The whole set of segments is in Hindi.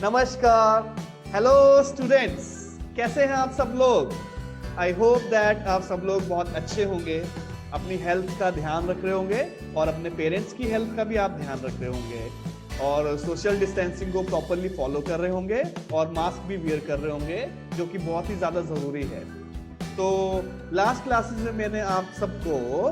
नमस्कार, हेलो स्टूडेंट्स, कैसे हैं आप सब लोग। आई होप दैट आप सब लोग बहुत अच्छे होंगे, अपनी हेल्थ का ध्यान रख रहे होंगे और अपने पेरेंट्स की हेल्थ का भी आप ध्यान रख रहे होंगे और सोशल डिस्टेंसिंग को प्रॉपरली फॉलो कर रहे होंगे और मास्क भी वियर कर रहे होंगे, जो कि बहुत ही ज़्यादा ज़रूरी है। तो लास्ट क्लासेस में मैंने आप सबको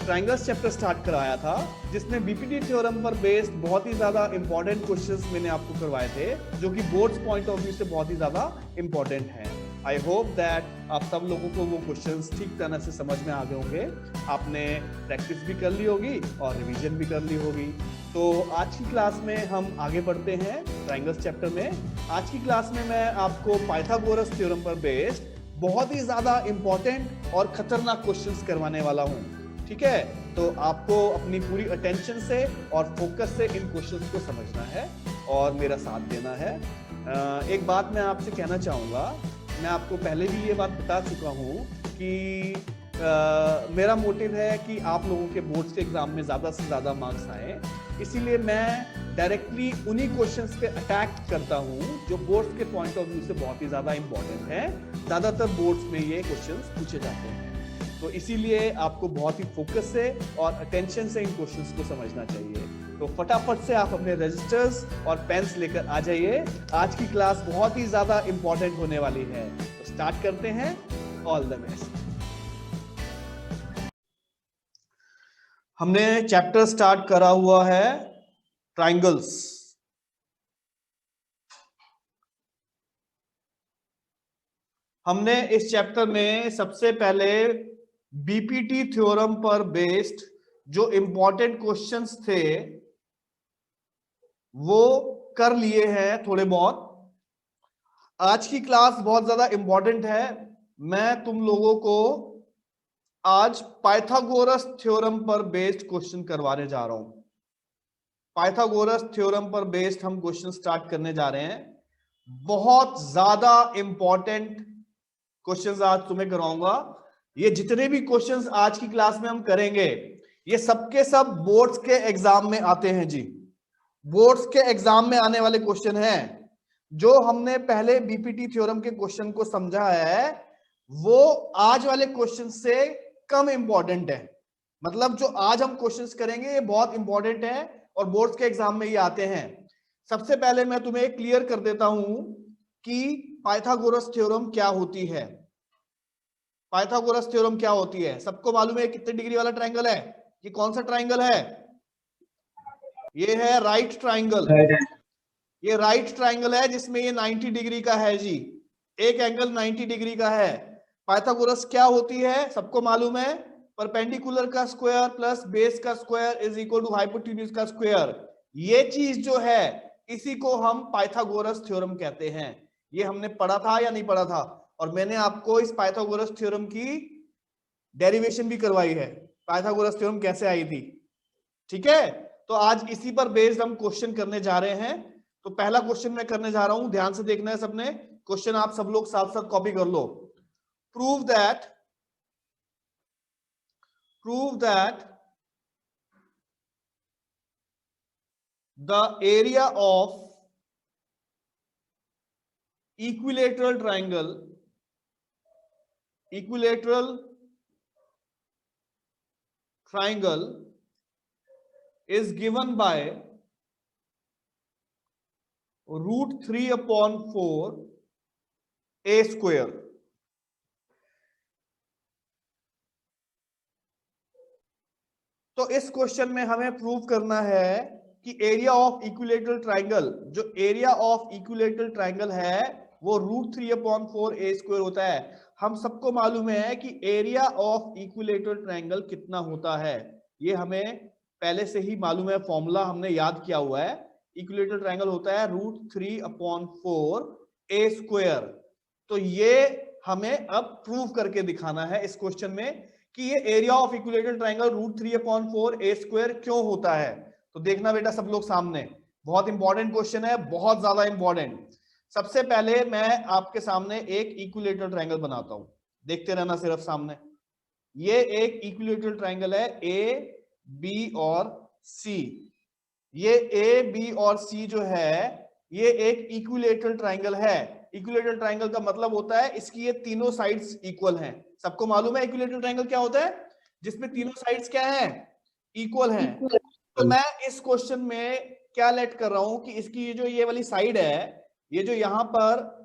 ट्रायंगल्स चैप्टर स्टार्ट कराया था, जिसमें बीपीटी थ्योरम पर बेस्ड बहुत ही ज्यादा इंपॉर्टेंट क्वेश्चंस मैंने आपको करवाए थे, जो कि बोर्ड्स पॉइंट ऑफ व्यू से बहुत ही ज्यादा इंपॉर्टेंट हैं। आई होप दैट आप सब लोगों को वो क्वेश्चंस ठीक तरह से समझ में आ गए होंगे, आपने प्रैक्टिस भी कर ली होगी और रिवीजन भी कर ली होगी। तो आज की क्लास में हम आगे बढ़ते हैं ट्रायंगल्स चैप्टर में। आज की क्लास में मैं आपको पाइथागोरस थ्योरम पर बेस्ड बहुत ही ज्यादा इंपॉर्टेंट और खतरनाक क्वेश्चंस करवाने वाला हूं। ठीक है, तो आपको अपनी पूरी अटेंशन से और फोकस से इन क्वेश्चंस को समझना है और मेरा साथ देना है। एक बात मैं आपसे कहना चाहूँगा, मैं आपको पहले भी ये बात बता चुका हूँ कि मेरा मोटिव है कि आप लोगों के बोर्ड्स के एग्जाम में ज़्यादा से ज़्यादा मार्क्स आए, इसीलिए मैं डायरेक्टली उन्हीं क्वेश्चंस पे अटैक करता हूँ जो बोर्ड्स के पॉइंट ऑफ व्यू से बहुत ही ज़्यादा इंपॉर्टेंट है। ज़्यादातर बोर्ड्स में ये क्वेश्चंस पूछे जाते हैं, तो इसीलिए आपको बहुत ही फोकस से और अटेंशन से इन क्वेश्चंस को समझना चाहिए। तो फटाफट से आप अपने रजिस्टर्स और पेन्स लेकर आ जाइए, आज की क्लास बहुत ही ज्यादा इंपॉर्टेंट होने वाली है। तो स्टार्ट करते हैं। All the best. हमने चैप्टर स्टार्ट करा हुआ है ट्रायंगल्स। हमने इस चैप्टर में सबसे पहले बीपीटी थ्योरम पर बेस्ड जो इंपॉर्टेंट क्वेश्चंस थे वो कर लिए हैं थोड़े बहुत। आज की क्लास बहुत ज्यादा इंपॉर्टेंट है। मैं तुम लोगों को आज पाइथागोरस थ्योरम पर बेस्ड क्वेश्चन करवाने जा रहा हूं। पाइथागोरस थ्योरम पर बेस्ड हम क्वेश्चन स्टार्ट करने जा रहे हैं। बहुत ज्यादा इंपॉर्टेंट क्वेश्चंस आज तुम्हें कराऊंगा। ये जितने भी क्वेश्चंस आज की क्लास में हम करेंगे, ये सबके सब बोर्ड्स के एग्जाम में आते हैं जी। बोर्ड्स के एग्जाम में आने वाले क्वेश्चन हैं। जो हमने पहले बीपीटी थ्योरम के क्वेश्चन को समझा है, वो आज वाले क्वेश्चन से कम इंपॉर्टेंट है। मतलब जो आज हम क्वेश्चंस करेंगे ये बहुत इंपॉर्टेंट है और बोर्ड्स के एग्जाम में ये आते हैं। सबसे पहले मैं तुम्हें क्लियर कर देता हूं कि पाइथागोरस थ्योरम क्या होती है। पाइथागोरस थ्योरम क्या होती है सबको मालूम है। कितने डिग्री वाला ट्रायंगल है? ये कौन सा ट्रायंगल है? ये है राइट ट्रायंगल। ये राइट ट्रायंगल है जिसमें ये 90 डिग्री का है जी। एक एंगल 90 डिग्री का है। पाइथागोरस क्या होती है सबको मालूम है। परपेंडिकुलर का स्क्वायर प्लस बेस का square is equal to hypotenuse का स्क्वायर। ये चीज जो है इसी को हम पाइथागोरस थ्योरम कहते हैं। ये हमने पढ़ा था या नहीं पढ़ा था? और मैंने आपको इस पाइथागोरस थ्योरम की डेरिवेशन भी करवाई है, पाइथागोरस थ्योरम कैसे आई थी। ठीक है, तो आज इसी पर बेस्ड हम क्वेश्चन करने जा रहे हैं। तो पहला क्वेश्चन मैं करने जा रहा हूं, ध्यान से देखना है सबने। क्वेश्चन आप सब लोग साथ साथ कॉपी कर लो। Prove that the area of equilateral triangle is given by √3/4 a square। तो इस क्वेश्चन में हमें प्रूव करना है कि एरिया ऑफ इक्विलेटरल ट्रायंगल, जो एरिया ऑफ इक्विलेटरल ट्रायंगल है वो √3/4 a स्क्वायर होता है। हम सबको मालूम है कि एरिया ऑफ इक्विलेटरल ट्रायंगल कितना होता है, ये हमें पहले से ही मालूम है, फॉर्मूला हमने याद किया हुआ है। इक्विलेटरल ट्रायंगल होता है √3/4 a स्क्वायर। तो ये हमें अब प्रूव करके दिखाना है इस क्वेश्चन में कि ये area of equilateral triangle √3/4 a square क्यों होता है। तो देखना बेटा सब लोग सामने, बहुत इंपॉर्टेंट क्वेश्चन है, बहुत ज्यादा इंपॉर्टेंट। सबसे पहले मैं आपके सामने एक इक्विलेटरल ट्रायंगल बनाता हूं, देखते रहना सिर्फ सामने। ये एक इक्विलेटरल ट्रायंगल है ए बी और सी। ये ए बी और सी जो है ये एक इक्विलेटरल ट्राइंगल है। इक्विलेटरल ट्राइंगल का मतलब होता है इसकी ये तीनों साइड्स इक्वल हैं। सबको मालूम है इक्विलेटरल ट्राइंगल क्या होता है, जिसमें तीनों साइड्स क्या हैं, इक्वल हैं। तो मैं इस क्वेश्चन में क्या लेट कर रहा हूं कि इसकी ये वाली साइड है, ये जो यहां पर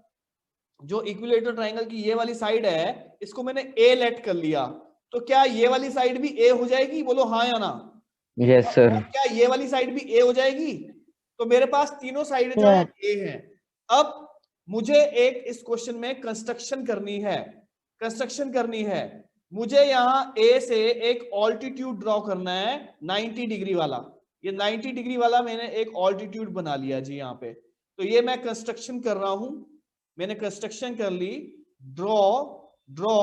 जो इक्विलेटरल ट्राइंगल की ये वाली साइड है, इसको मैंने ए लेट कर लिया। तो क्या ये वाली साइड भी ए हो जाएगी, बोलो हाँ या ना। Yes sir. क्या ये वाली साइड भी ए हो जाएगी। तो मेरे पास तीनों साइड जो है ए है। अब मुझे एक इस क्वेश्चन में कंस्ट्रक्शन करनी है, कंस्ट्रक्शन करनी है। मुझे यहां ए से एक ऑल्टीट्यूड ड्रॉ करना है 90 डिग्री वाला। ये 90 डिग्री वाला मैंने एक ऑल्टीट्यूड बना लिया जी यहाँ पे। तो ये मैं कंस्ट्रक्शन कर रहा हूं, मैंने कंस्ट्रक्शन कर ली। Draw draw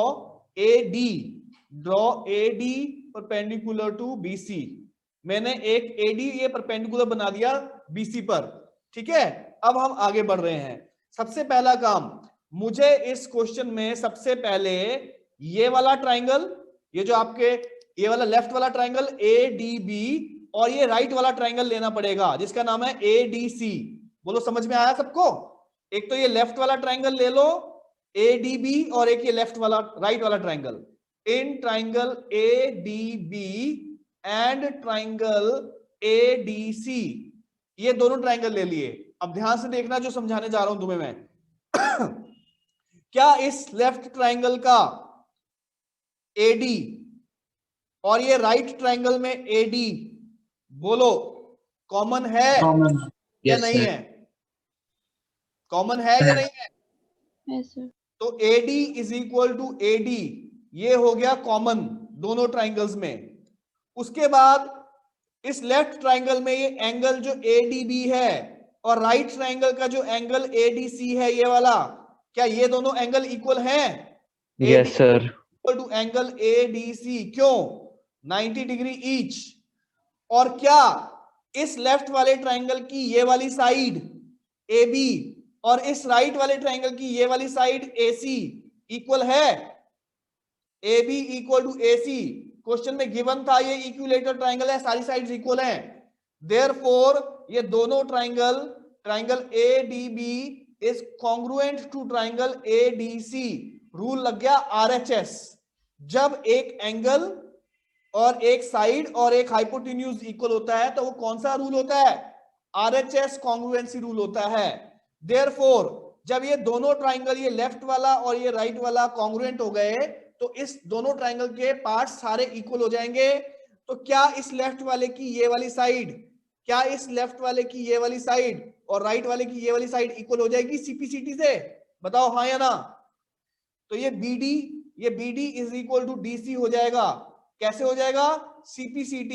A D, draw A D perpendicular to BC. मैंने एक एडी ये परपेंडिकुलर बना दिया बीसी पर। ठीक है, अब हम आगे बढ़ रहे हैं। सबसे पहला काम, मुझे इस क्वेश्चन में सबसे पहले ये वाला ट्राइंगल, ये जो आपके ये वाला लेफ्ट वाला ट्राइंगल ए डी बी, और ये राइट वाला ट्राइंगल लेना पड़ेगा जिसका नाम है ए डी सी। बोलो समझ में आया सबको। एक तो ये लेफ्ट वाला ट्राइंगल ले लो ए डी बी, और एक ये लेफ्ट वाला राइट वाला triangle. In triangle A D B and triangle ADC, ये दोनों ट्राइंगल ले लिए। अब ध्यान से देखना जो समझाने जा रहा हूं तुम्हें मैं। क्या इस लेफ्ट ट्राइंगल का AD और ये राइट ट्राइंगल में AD, बोलो कॉमन है या नहीं है, कॉमन है या नहीं है। Yes, sir. तो AD is equal to AD, ये हो गया कॉमन दोनों ट्राइंगल्स में। उसके बाद इस लेफ्ट ट्राइंगल में ये एंगल जो ADB है और राइट ट्राइंगल का जो एंगल ADC है ये वाला, क्या ये दोनों एंगल इक्वल हैं। Yes sir. Equal to angle ADC, क्यों 90 डिग्री ईच। और क्या इस लेफ्ट वाले ट्राइंगल की ये वाली साइड AB और इस राइट वाले ट्राइंगल की ये वाली साइड AC इक्वल है। AB equal to AC question में गिवन था, ये इक्विलेटरल ट्राइंगल है, सारी साइड्स इक्वल हैं। देयरफॉर ये दोनों triangle, triangle ADB is congruent to triangle ADC। Rule लग गया RHS। जब एक एंगल और एक साइड और एक हाइपोटेन्यूज इक्वल होता है तो वो कौन सा रूल होता है, RHS कॉन्ग्रुएंसी रूल होता है। देयरफॉर जब ये दोनों ट्राइंगल, ये लेफ्ट वाला और ये राइट वाला कॉन्ग्रुएंट हो गए तो इस दोनों ट्राइंगल के पार्ट्स सारे इक्वल हो जाएंगे। तो क्या इस लेफ्ट वाले की ये वाली साइड, क्या इस लेफ्ट वाले की ये वाली साइड और राइट वाले की ये वाली साइड इक्वल हो जाएगी CPCT से, बताओ हाँ या ना। तो ये BD is equal to DC हो जाएगा। कैसे हो जाएगा, CPCT,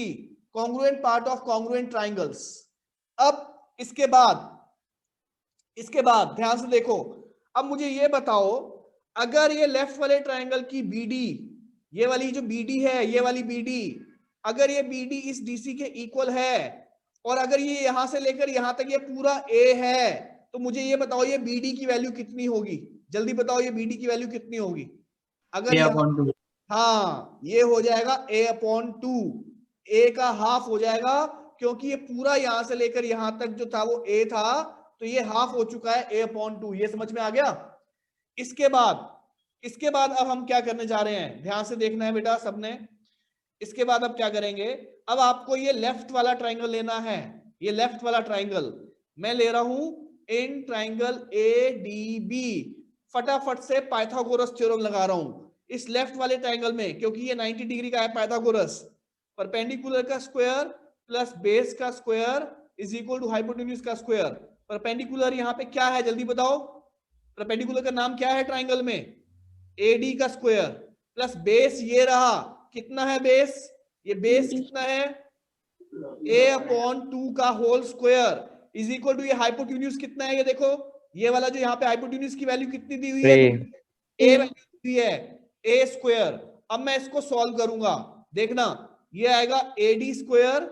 congruent part of congruent triangles. अब इसके बाद ध्यान से देखो, अब मुझे ये बताओ, अगर ये लेफ्ट वाले ट्राइंगल की BD, ये वाली जो BD है, ये वाली BD, अगर ये BD इस DC के इक्वल है और अगर ये यहां से लेकर यहां तक ये पूरा A है, तो मुझे ये बताओ ये BD की वैल्यू कितनी होगी, जल्दी बताओ ये BD की वैल्यू कितनी होगी। अगर हाँ, ये हो जाएगा A/2, A का हाफ हो जाएगा, क्योंकि ये पूरा यहां से लेकर यहां तक जो था वो A था, तो ये हाफ हो चुका है A/2। ये समझ में आ गया। इसके बाद अब हम क्या करने जा रहे हैं, ध्यान से देखना है बेटा सबने। इसके बाद अब क्या करेंगे, अब आपको ये लेफ्ट वाला ट्राइंगल लेना है। ये लेफ्ट वाला ट्राइंगल मैं ले रहा हूं इन ट्राइंगल ADB। फटाफट से पाइथागोरस थ्योरम लगा रहा हूं इस लेफ्ट वाले ट्राइंगल में, क्योंकि ये 90 डिग्री का है। पाइथागोरस, परपेंडिकुलर का स्क्वायर प्लस बेस का square is equal to hypotenuse का स्क्वायर। परपेंडिकुलर यहाँ पे क्या है जल्दी बताओ, परपेंडिकुलर का नाम क्या है ट्राइंगल में, AD का स्क्वायर प्लस बेस ये रहा, कितना है बेस, ये बेस कितना है A/2 का whole square is equal to ये हाइपोटेन्यूज कितना है, ये देखो ये वाला जो यहाँ पे हाइपोटेन्यूज की वैल्यू कितनी दी हुई है, A वैल्यू दी है A स्क्वायर। अब मैं इसको सॉल्व करूंगा, देखना ये आएगा AD स्क्वायर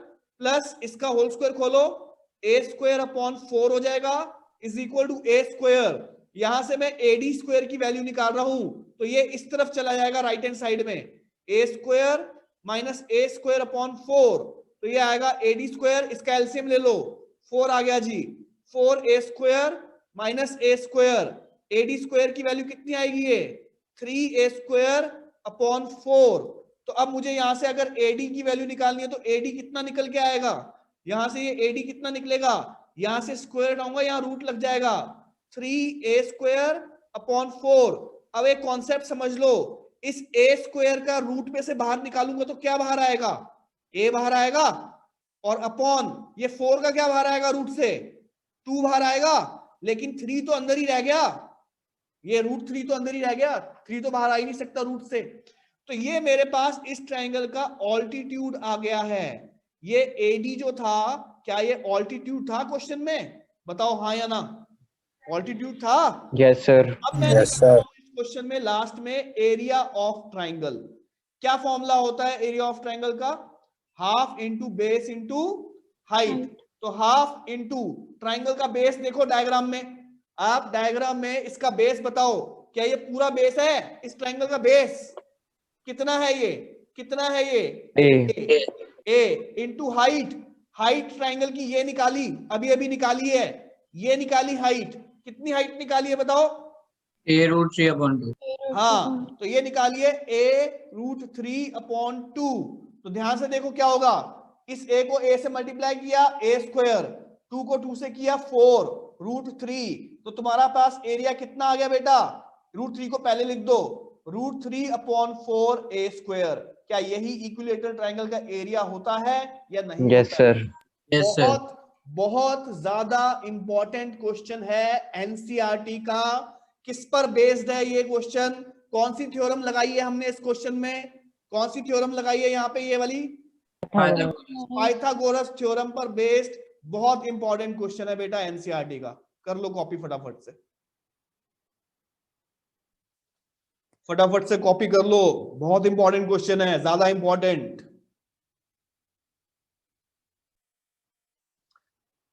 प्लस इसका होल स्क्वायर खोलो, A²/4 हो जाएगा is equal to A square. यहां से मैं AD स्क्वायर की वैल्यू निकाल रहा हूं, तो ये इस तरफ चला जाएगा राइट हैंड साइड में, A² माइनस A²/4, तो ये आएगा AD स्क्वायर। इसका एलसीएम ले लो, 4 आ गया जी। 4a square minus a square, ad square की वैल्यू कितनी आएगी ये 3a स्क्वायर अपॉन 4। तो अब मुझे यहां से अगर ad की वैल्यू निकालनी है तो ad कितना निकल के आएगा, यहां से ये ad कितना निकलेगा, यहां से स्क्वायर हटाऊंगा यहां रूट लग जाएगा 3a स्क्वायर अपॉन 4। अब एक कॉन्सेप्ट समझ लो, इस a स्क्वायर का रूट में से बाहर निकालूंगा तो क्या बाहर आएगा, a बाहर आएगा, और अपॉन ये 4 का क्या बाहर आएगा रूट से 2 बाहर आएगा, लेकिन 3 तो अंदर ही रह गया, ये रूट 3 तो अंदर ही रह गया, 3 तो बाहर आ ही नहीं सकता रूट से। तो ये मेरे पास इस ट्रायंगल का ऑल्टीट्यूड आ गया है। ये एडी जो था, क्या ये ऑल्टीट्यूड था क्वेश्चन में, बताओ हाँ या ना, ऑल्टीट्यूड था। yes sir, अब मैंने इस क्वेश्चन में लास्ट में एरिया ऑफ ट्रायंगल, क्या फॉर्मूला होता है एरिया ऑफ ट्रायंगल का, half into base into height. तो हाफ इंटू ट्रायंगल का बेस देखो डायग्राम में, आप डायग्राम में इसका बेस बताओ, क्या ये पूरा बेस है, इस ट्रायंगल का बेस कितना है, ये कितना है, ये ए इंटू हाइट, हाइट ट्रायंगल की ये निकाली, अभी अभी निकाली है, ये निकाली हाइट, कितनी हाइट निकाली है बताओ, a√3/2। हाँ तो ये निकालिए a√3/2। तो ध्यान से देखो क्या होगा, इस a को a से मल्टीप्लाई किया a स्क्वायर, 2 को 2 से किया 4 √3, तो तुम्हारा पास एरिया कितना आ गया बेटा, √3 को पहले लिख दो, √3/4 a स्क्वायर। क्या यही इक्विलेटरल ट्रायंगल का एरिया होता है या नहीं yes होता है? sir, बहुत बहुत ज्यादा इंपॉर्टेंट क्वेश्चन है एनसीईआरटी का। किस पर बेस्ड है ये क्वेश्चन, कौन सी थ्योरम लगाई है हमने इस क्वेश्चन में, कौन सी थ्योरम लगाई है यहाँ पे, ये वाली पाइथागोरस थ्योरम पर बेस्ड। बहुत इंपॉर्टेंट क्वेश्चन है बेटा एनसीईआरटी का, कर लो कॉपी फटाफट से, फटाफट से कॉपी कर लो, बहुत इंपॉर्टेंट क्वेश्चन है, ज्यादा इंपॉर्टेंट।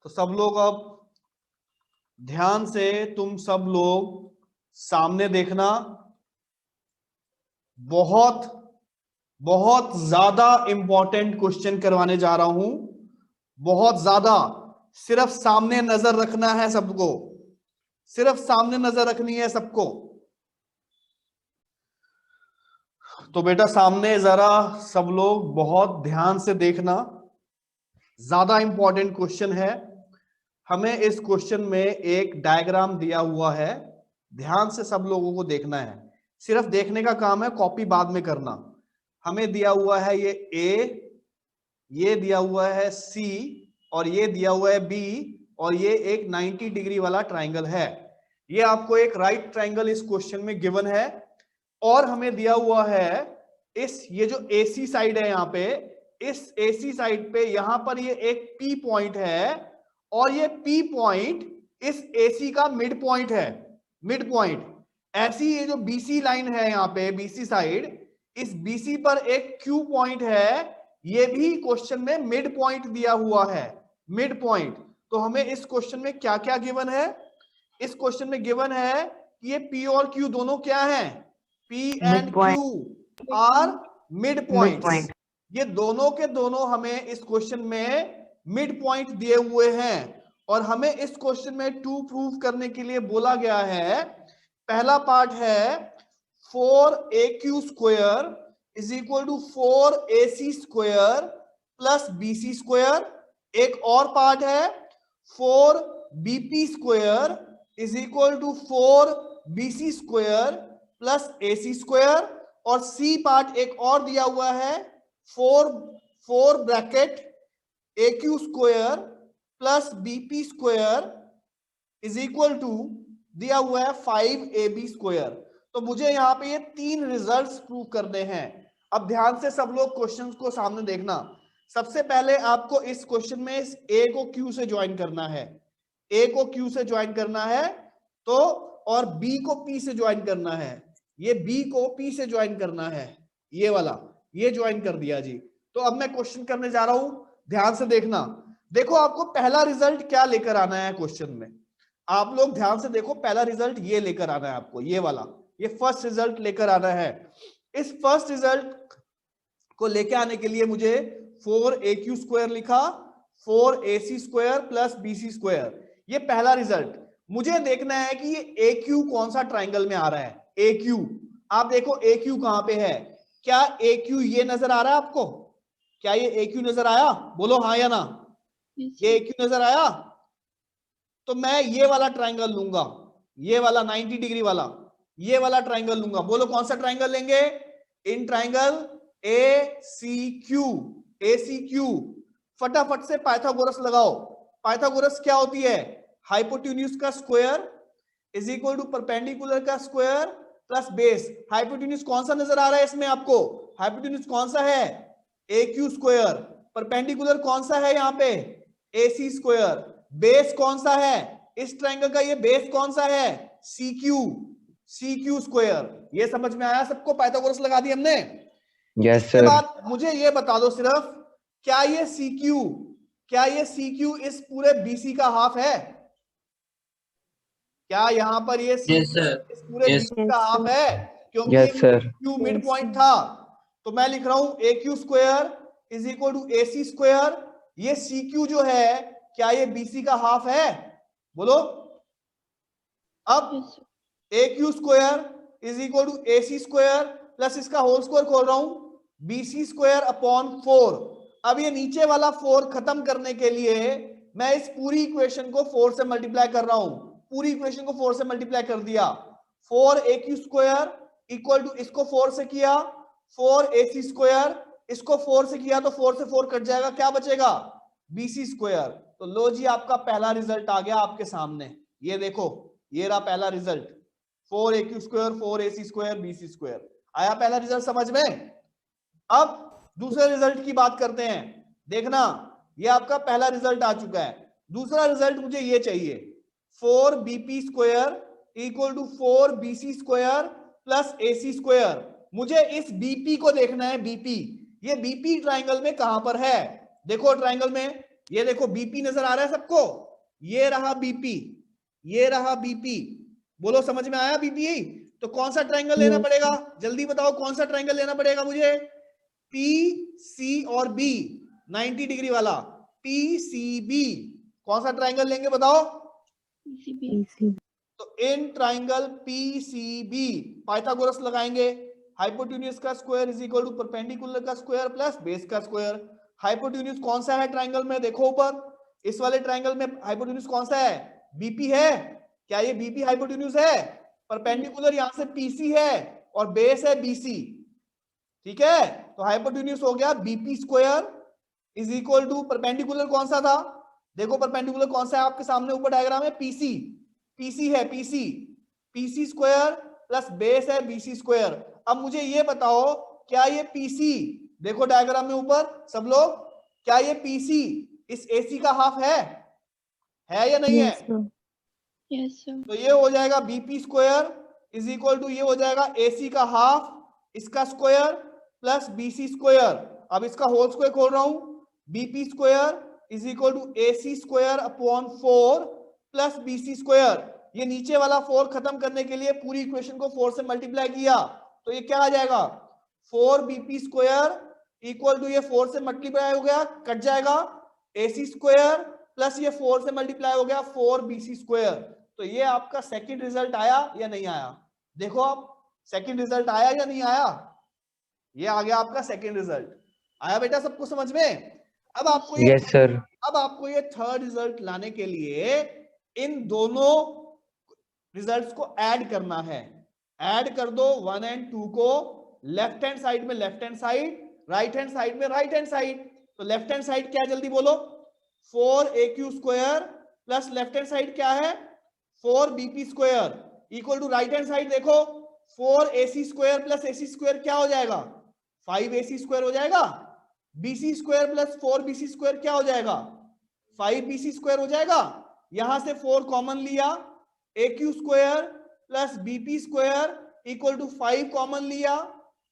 तो सब लोग अब ध्यान से, तुम सब लोग सामने देखना, बहुत बहुत ज्यादा इंपॉर्टेंट क्वेश्चन करवाने जा रहा हूं, बहुत ज्यादा। सिर्फ सामने नजर रखना है सबको, सिर्फ सामने नजर रखनी है सबको। तो बेटा सामने जरा सब लोग बहुत ध्यान से देखना, ज्यादा इंपॉर्टेंट क्वेश्चन है। हमें इस क्वेश्चन में एक डायग्राम दिया हुआ है, ध्यान से सब लोगों को देखना है, सिर्फ देखने का काम है, कॉपी बाद में करना। हमें दिया हुआ है ये ए, ये दिया हुआ है सी, और ये दिया हुआ है बी, और ये एक 90 डिग्री वाला ट्राइंगल है। ये आपको एक राइट ट्राइंगल इस क्वेश्चन में गिवन है, और हमें दिया हुआ है इस ये जो एसी साइड है यहाँ पे, इस एसी साइड पे यहाँ पर ये एक पी पॉइंट है, और ये पी पॉइंट इस एसी का मिड पॉइंट है, मिड पॉइंट। ऐसी ये जो बीसी लाइन है यहाँ पे, बीसी साइड, इस बीसी पर एक क्यू पॉइंट है, ये भी क्वेश्चन में मिड पॉइंट दिया हुआ है, मिड पॉइंट। तो हमें इस क्वेश्चन में क्या क्या गिवन है, इस क्वेश्चन में गिवन है कि ये पी और क्यू दोनों क्या हैं, P and Q R mid points. ये दोनों के दोनों हमें इस क्वेश्चन में मिड पॉइंट दिए हुए हैं, और हमें इस क्वेश्चन में टू प्रूव करने के लिए बोला गया है। पहला पार्ट है 4aq square is equal to 4ac square plus bc square. एक और पार्ट है 4bp square is equal to 4bc square plus ac square. और सी पार्ट एक और दिया हुआ है 4 bracket aq square plus bp square is equal to दिया हुआ है 5ab स्क्वायर। तो मुझे यहाँ पे ये तीन रिजल्ट्स प्रूव करने हैं। अब ध्यान से सब लोग क्वेश्चंस को सामने देखना। सबसे पहले आपको इस क्वेश्चन में इस a को q से ज्वाइन करना है, a को q से ज्वाइन करना है, तो और b को p से ज्वाइन करना है, ये b को p से ज्वाइन करना है, ये वाला, ये ज्वाइन कर दिया जी। तो अब मैं क्वेश्चन करने जा रहा हूं, ध्यान से देखना। देखो आपको पहला रिजल्ट क्या लेकर आना है क्वेश्चन में, आप लोग ध्यान से देखो, पहला रिजल्ट ये लेकर आना है आपको, ये वाला, ये फर्स्ट रिजल्ट लेकर आना है। इस फर्स्ट रिजल्ट को लेकर आने के लिए मुझे 4aq स्क्वायर लिखा, 4ac square plus bc square, ये पहला रिजल्ट। मुझे देखना है कि ये ए क्यू कौन सा ट्राइंगल में आ रहा है। ए क्यू, आप देखो ए क्यू कहां पे है। क्या ए क्यू ये नजर आ रहा है आपको? क्या ये ए क्यू नजर आया? बोलो हाँ या ना। ये ए क्यू नजर आया? तो मैं ये वाला ट्राइंगल लूंगा, ये वाला 90 डिग्री वाला, ये वाला ट्राइंगल लूंगा। बोलो कौन सा ट्राइंगल लेंगे? In triangle A C Q. A C Q, फटाफट से पाइथागोरस लगाओ। पाइथागोरस क्या होती है? हाइपोटेन्यूज का square is equal to perpendicular का स्क्वायर प्लस बेस। हाइपोटेन्यूज कौन सा नजर आ रहा है इसमें आपको? हाइपोटेन्यूज कौन सा है? ए क्यू स्क्वायर। परपेंडिकुलर कौन सा है यहाँ पे? ए सी स्क्वायर। बेस कौन सा है इस ट्राइंगल का? ये बेस कौन सा है? C Q. C Q square. ये समझ में आया सबको? पाइथागोरस लगा दी हमने। यस इसके सर। बाद मुझे ये बता दो सिर्फ, क्या ये सी क्यू, क्या ये सी क्यू इस पूरे बीसी का हाफ है? क्या यहाँ पर ये सी Yes, sir. इस पूरे Yes. बीसी का हाफ है? क्योंकि Yes, sir. Q midpoint था, तो मैं लिख रहा हूं A Q square is equal to A C square. ये सी क्यू जो है, क्या ये बीसी का हाफ है? बोलो। अब A Q square is equal to A C square plus इसका होल स्क्वायर खोल रहा हूं, बीसी स्क्वायर अपॉन 4। अब ये नीचे वाला 4 खत्म करने के लिए मैं इस पूरी इक्वेशन को 4 से मल्टीप्लाई कर रहा हूं। पूरी इक्वेशन को 4 से मल्टीप्लाई कर दिया। 4 A Q square equal to, इसको 4 से किया 4 ए सी स्क्वायर, इसको 4 से किया तो 4 से 4 कट जाएगा, क्या बचेगा? BC square. तो लो जी, आपका पहला रिजल्ट आ गया आपके सामने। ये देखो, ये रहा पहला result. 4 A Q square 4 A C square BC square. आया पहला रिजल्ट समझ में? अब दूसरे रिजल्ट की बात करते हैं। देखना, ये आपका पहला रिजल्ट आ चुका है। दूसरा रिजल्ट मुझे ये चाहिए, 4 BP square equal to 4 BC square plus AC square. मुझे इस बीपी को देखना है। बीपी, ये बीपी ट्राइंगल में कहां पर है? देखो ट्राइंगल में, ये देखो बीपी नजर आ रहा है सबको? ये रहा बीपी, ये रहा बीपी। बोलो समझ में आया बीपी? तो कौन सा ट्राइंगल लेना पड़ेगा? जल्दी बताओ कौन सा ट्राइंगल लेना पड़ेगा मुझे? पी सी और बी, 90 डिग्री वाला पी सी बी। कौन सा ट्राइंगल लेंगे बताओ? तो in triangle P C B Pythagoras लगाएंगे। हाइपोटेन्यूज का square is equal to perpendicular का स्क्वायर प्लस बेस का स्क्वायर। हाइपोटेन्यूज कौन सा है ट्राइंगल में? देखो ऊपर, इस वाले ट्राइंगल में हाइपोटेन्यूज कौन सा है? बीपी है। क्या ये बीपी हाइपोटेन्यूज है? परपेंडिकुलर यहां से पीसी है और बेस है बीसी। ठीक है, तो हाइपोटेन्यूज हो गया BP square is equal to, perpendicular कौन सा था? देखो परपेंडिकुलर कौन सा है आपके सामने ऊपर डायग्राम है? पीसी। पीसी है, PC. PC square plus base है बीसी स्क्वायर। अब मुझे ये बताओ, क्या ये पीसी, देखो डायग्राम में ऊपर सब लोग, क्या ये पीसी इस एसी का हाफ है या नहीं है? Yes sir. तो ये हो जाएगा BP square is equal to, ये हो जाएगा एसी का हाफ, इसका स्क्वायर प्लस बीसी स्क्वायर। अब इसका होल स्क्वायर खोल रहा हूं, BP square is equal to AC square upon 4 plus BC square. ये नीचे वाला 4 खत्म करने के लिए पूरी इक्वेशन को 4 से मल्टीप्लाई किया, तो ये क्या आ जाएगा? 4 बीपी स्क्वायर इक्वल टू, ये 4 से मल्टीप्लाई हो गया, कट जाएगा, एसी स्क्वायर प्लस ये 4 से मल्टीप्लाई हो गया 4 बीसी स्क्वायर। तो ये आपका सेकंड रिजल्ट आया या नहीं आया? देखो आप, सेकंड रिजल्ट आया या नहीं आया? ये आ गया आपका सेकंड रिजल्ट। आया बेटा सबको समझ में? अब आपको ये, यस सर। अब आपको ये थर्ड रिजल्ट लाने के लिए इन दोनों रिजल्ट्स को ऐड करना है। ऐड कर दो 1 और 2 को, लेफ्ट हैंड साइड में left hand side, right hand side में राइट हैंड साइड। तो लेफ्ट हैंड साइड क्या, जल्दी बोलो? 4 A Q square plus left hand side क्या है? 4 BP square equal to right hand side देखो 4 AC square plus AC square क्या हो जाएगा? 5 एसी स्क्वायर हो जाएगा। BC square plus 4 BC square क्या हो जाएगा? 5 बीसी स्क्वायर हो जाएगा। यहां से 4 कॉमन लिया, A Q square plus BP square equal to 5 common लिया,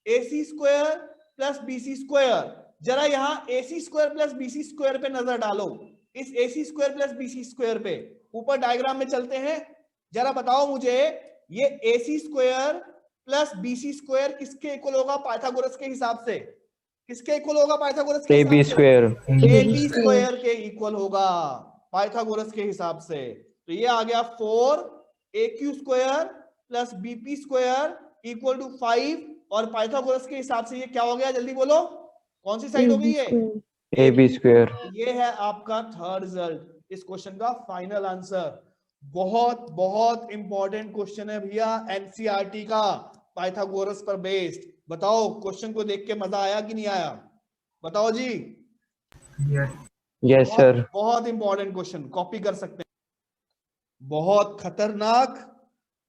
AC square plus BC square. जरा यहां AC square plus BC square पे नजर डालो, इस AC square plus BC square पे। ऊपर डायग्राम में चलते हैं, जरा बताओ मुझे, ये AC square plus BC square किसके इक्वल होगा पाइथागोरस के हिसाब से? किसके इक्वल होगा पाइथागोरस के हिसाब से? AB square. AB स्क्वायर के इक्वल होगा पाइथागोरस के हिसाब से। तो ये आ गया 4 AQ² plus BP square equal to 5, और पाइथागोरस के हिसाब से ये क्या हो गया, जल्दी बोलो, कौन सी साइड हो गई ये? AB square. ये है आपका थर्ड रिजल्ट, इस क्वेश्चन का फाइनल आंसर। बहुत बहुत इंपॉर्टेंट क्वेश्चन है भैया, एनसीईआरटी का, पाइथागोरस पर बेस्ड। बताओ क्वेश्चन को देख के मजा आया कि नहीं आया, बताओ जी। Yes sir. बहुत इंपॉर्टेंट क्वेश्चन, कॉपी कर सकते हैं, बहुत खतरनाक,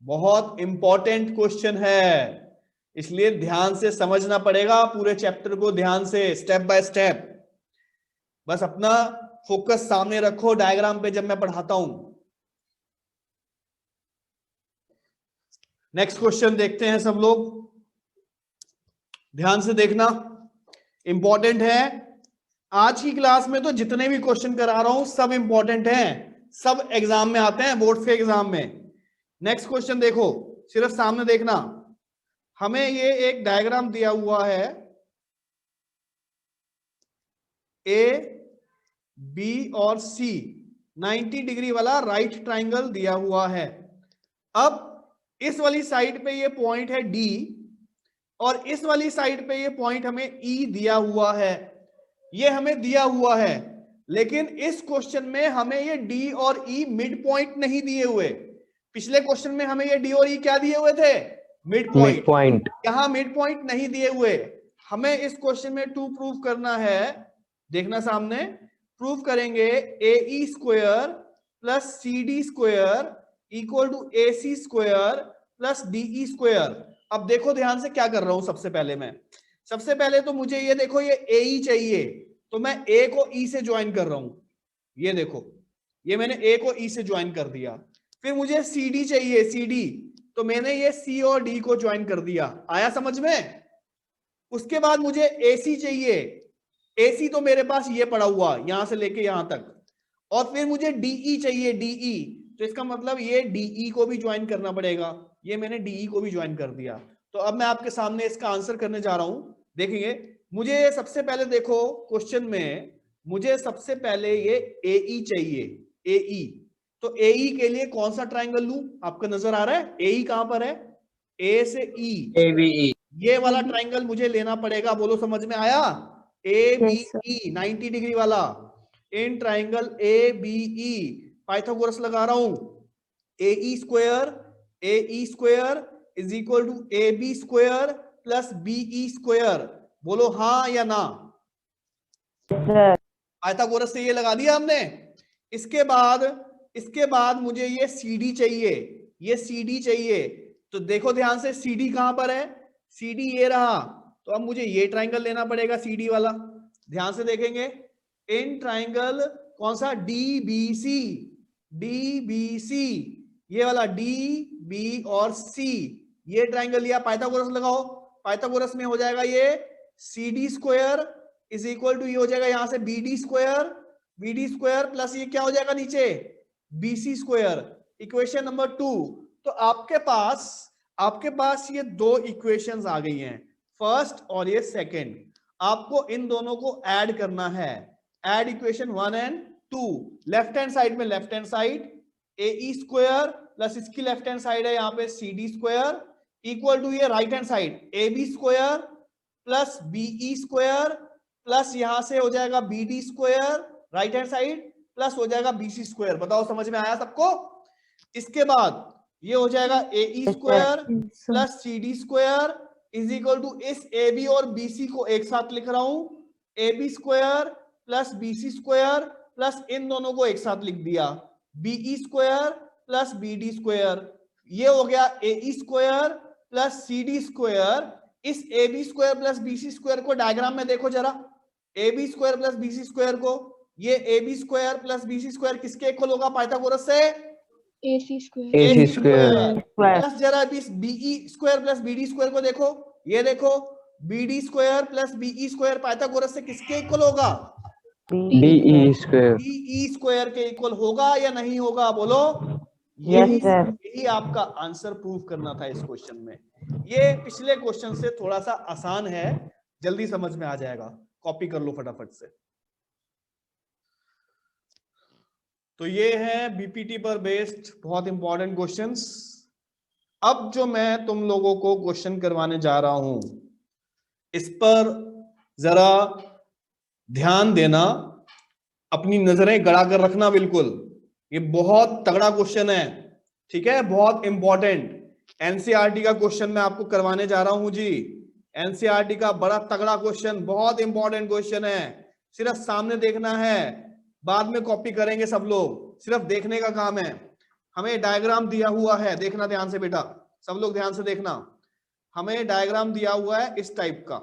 बहुत इंपॉर्टेंट क्वेश्चन है, इसलिए ध्यान से समझना पड़ेगा पूरे चैप्टर को, ध्यान से, स्टेप बाय स्टेप। बस अपना फोकस सामने रखो डायग्राम पे जब मैं पढ़ाता हूं। नेक्स्ट क्वेश्चन देखते हैं सब लोग, ध्यान से देखना, इंपॉर्टेंट है। आज की क्लास में तो जितने भी क्वेश्चन करा रहा हूं सब इंपॉर्टेंट हैं, सब एग्जाम में आते हैं, बोर्ड के एग्जाम में। नेक्स्ट क्वेश्चन देखो, सिर्फ सामने देखना। हमें ये एक डायग्राम दिया हुआ है, ए बी और सी 90 डिग्री वाला राइट ट्राइंगल दिया हुआ है। अब इस वाली साइड पे ये पॉइंट है डी, और इस वाली साइड पे ये पॉइंट हमें ई दिया हुआ है, ये हमें दिया हुआ है। लेकिन इस क्वेश्चन में हमें ये डी और ई मिड पॉइंट नहीं दिए हुए। पिछले क्वेश्चन में हमें ये डी और ई क्या दिए हुए थे, मिड पॉइंट। यहां मिड पॉइंट नहीं दिए हुए। हमें इस क्वेश्चन में 2 प्रूव करना है, देखना सामने, प्रूव करेंगे A square plus CD square equal to AC square plus DE square. अब देखो ध्यान से क्या कर रहा हूं, सबसे पहले तो मुझे ये देखो, ये AE चाहिए, तो मैं A को E से ज्वाइन कर रहा हूं, ये देखो, ये मैंने A को E से ज्वाइन कर दिया। फिर मुझे CD चाहिए, CD, तो मैंने ये C और D को ज्वाइन कर दिया, आया समझ में? उसके बाद मुझे AC चाहिए, AC तो मेरे पास ये पड़ा हुआ यहां से लेके यहां तक, और फिर मुझे DE चाहिए, DE, तो इसका मतलब ये DE को भी ज्वाइन करना पड़ेगा, ये मैंने DE को भी ज्वाइन कर दिया। तो अब मैं आपके सामने इसका आंसर करने जा रहा हूं, देखेंगे। मुझे सबसे पहले देखो क्वेश्चन में, मुझे सबसे पहले ये AE चाहिए, AE, तो AE के लिए कौन सा ट्राइंगल लूं, आपको नजर आ रहा है AE कहां पर है, A से E, ABE, ये वाला ट्राइंगल मुझे लेना पड़ेगा, बोलो समझ में आया? ABE 90 डिग्री वाला, इन ट्राइंगल ABE पाइथागोरस लगा रहा हूं, AE square is equal to AB square plus BE square, बोलो हाँ या ना? पाइथागोरस से ये लगा दिया हमने। इसके बाद मुझे ये CD चाहिए, ये CD चाहिए, तो देखो ध्यान से, CD कहां पर है, CD ये रहा, तो अब मुझे ये ट्राइंगल लेना पड़ेगा CD वाला, ध्यान से देखेंगे। इन ट्राइंगल कौन सा, DBC, ये वाला DB और C, ये ट्राइंगल लिया, पाइथागोरस लगाओ, पाइथागोरस में हो जाएगा ये CD square is equal to, ये हो जाएगा यहां से BD स्क्वायर प्लस ये क्या हो जाएगा नीचे, BC स्क्वायर। Equation number 2। तो आपके पास ये 2 इक्वेशंस आ गई हैं, फर्स्ट और ये सेकंड। आपको इन दोनों को ऐड करना है, add equation 1 and 2। Left hand side में left hand side AE square plus इसकी लेफ्ट हैंड साइड है यहाँ पे CD स्क्वायर इक्वल टू ये right hand side AB square plus BE square plus यहां से हो जाएगा BD square right hand side plus हो जाएगा BC स्क्वायर। बताओ समझ में आया सबको? इसके बाद ये हो जाएगा AE square plus CD square is equal to, इस AB और BC को एक साथ लिख रहा हूं, AB square plus BC square plus इन दोनों को एक साथ लिख दिया BE square plus BD square. ये हो गया AE square plus CD square. इस AB square plus BC square को डायग्राम में देखो जरा, AB square plus BC square को, ये AB square plus BC square किसके इक्वल होगा पाइथागोरस से? AC स्क्वायर प्लस जरा BE square plus BD square को देखो, ये देखो BD square plus BE square Pythagoras से किसके इक्वल होगा? DE square. DE स्क्वायर के इक्वल होगा या नहीं होगा, बोलो? यही आपका आंसर प्रूव करना था इस क्वेश्चन में। ये पिछले क्वेश्चन से थोड़ा सा आसान है, जल्दी समझ में आ जाएगा, कॉपी कर लो फटाफट से। तो ये है बीपीटी पर बेस्ड बहुत इंपॉर्टेंट क्वेश्चंस। अब जो मैं तुम लोगों को क्वेश्चन करवाने जा रहा हूं, इस पर जरा ध्यान देना, अपनी नजरें गड़ा कर रखना बिल्कुल। ये बहुत तगड़ा क्वेश्चन है, ठीक है, बहुत इंपॉर्टेंट। एनसीईआरटी का क्वेश्चन मैं आपको करवाने जा रहा हूं जी। एनसीईआरटी का बड़ा तगड़ा क्वेश्चन, बहुत इंपॉर्टेंट क्वेश्चन है। सिर्फ सामने देखना है, बाद में कॉपी करेंगे सब लोग, सिर्फ देखने का काम है। हमें डायग्राम दिया हुआ है, देखना ध्यान से बेटा, सब लोग ध्यान से देखना। हमें डायग्राम दिया हुआ है इस टाइप का,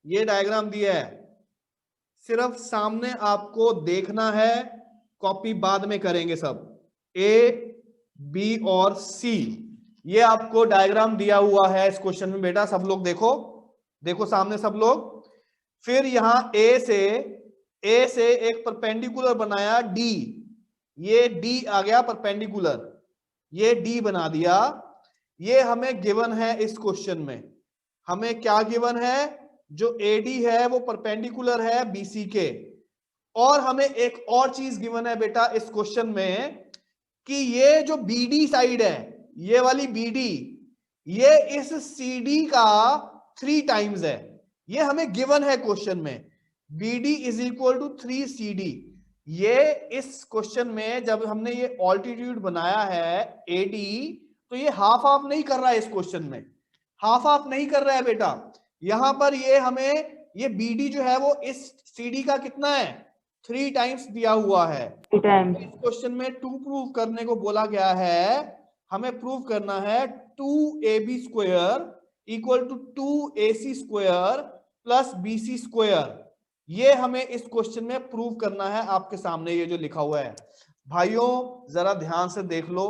ये डायग्राम दिया है, सिर्फ सामने आपको देखना है, कॉपी बाद में करेंगे सब। ए, बी और सी, ये आपको डायग्राम दिया हुआ है इस क्वेश्चन में बेटा। सब लोग देखो, देखो सामने सब लोग। फिर यहां ए से एक परपेंडिकुलर बनाया डी, ये डी आ गया परपेंडिकुलर, ये डी बना दिया। ये हमें गिवन है इस क्वेश्चन में। हमें क्या गिवन है? जो एडी है वो परपेंडिकुलर है बीसी के। और हमें एक और चीज गिवन है बेटा इस क्वेश्चन में, कि ये जो बीडी साइड है, ये वाली बीडी, ये इस सीडी का 3 टाइम्स है। ये हमें गिवन है क्वेश्चन में, BD is equal to 3 CD। ये इस क्वेश्चन में जब हमने ये ऑल्टीट्यूड बनाया है एडी, तो ये हाफ हाफ नहीं कर रहा है, इस क्वेश्चन में हाफ हाफ नहीं कर रहा है बेटा। यहां पर ये हमें ये बीडी जो है वो इस सीडी का कितना है? 3 टाइम्स दिया हुआ है। इस क्वेश्चन में 2 प्रूव करने को बोला गया है। हमें प्रूव करना है 2AB square equal to 2AC square plus BC square. ये हमें इस क्वेश्चन में प्रूव करना है। आपके सामने ये जो लिखा हुआ है, भाइयों जरा ध्यान से देख लो।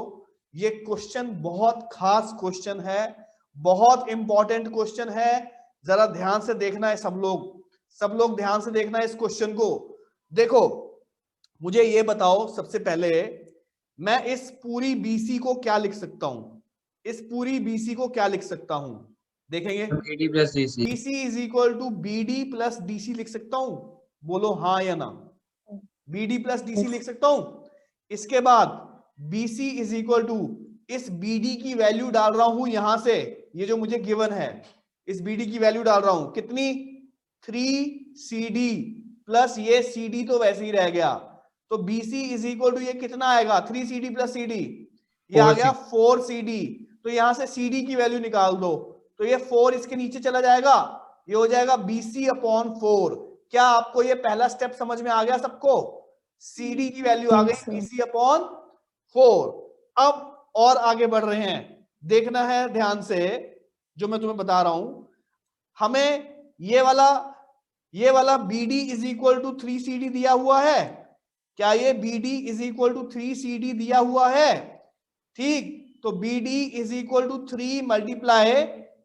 ये क्वेश्चन बहुत खास क्वेश्चन है, बहुत इंपॉर्टेंट क्वेश्चन है। जरा ध्यान से देखना है सब लोग ध्यान से देखना है इस क्वेश्चन को। देखो, मुझे ये बताओ सबसे पहले, मैं इस पूरी बीसी को क्या लिख सकता हूं? इस पूरी बीसी को क्या लिख सकता हूं? देखेंगे, BD plus DC। BC is equal to BD plus DC लिख सकता हूं? बोलो हाँ या ना। BD प्लस DC लिख सकता हूं। इसके बाद BC इज इक्वल टू, इस BD की वैल्यू डाल रहा हूं यहां से, ये जो मुझे गिवन है, इस BD की वैल्यू डाल रहा हूं कितनी? 3CD प्लस ये CD तो वैसे ही रह गया, तो BC इज इक्वल टू ये कितना आएगा? 3CD प्लस CD, ये आ गया 4CD। तो यहां से CD की वैल्यू निकाल दो, तो ये 4 इसके नीचे चला जाएगा, ये हो जाएगा BC अपॉन 4। क्या आपको ये पहला स्टेप समझ में आ गया सबको? CD की वैल्यू आ गई BC अपॉन 4। अब और आगे बढ़ रहे हैं, देखना है ध्यान से जो मैं तुम्हें बता रहा हूं। हमें ये वाला BD is equal to 3CD दिया हुआ है। क्या ये BD is equal to 3CD दिया हुआ है? ठीक, तो BD is equal to 3 multiply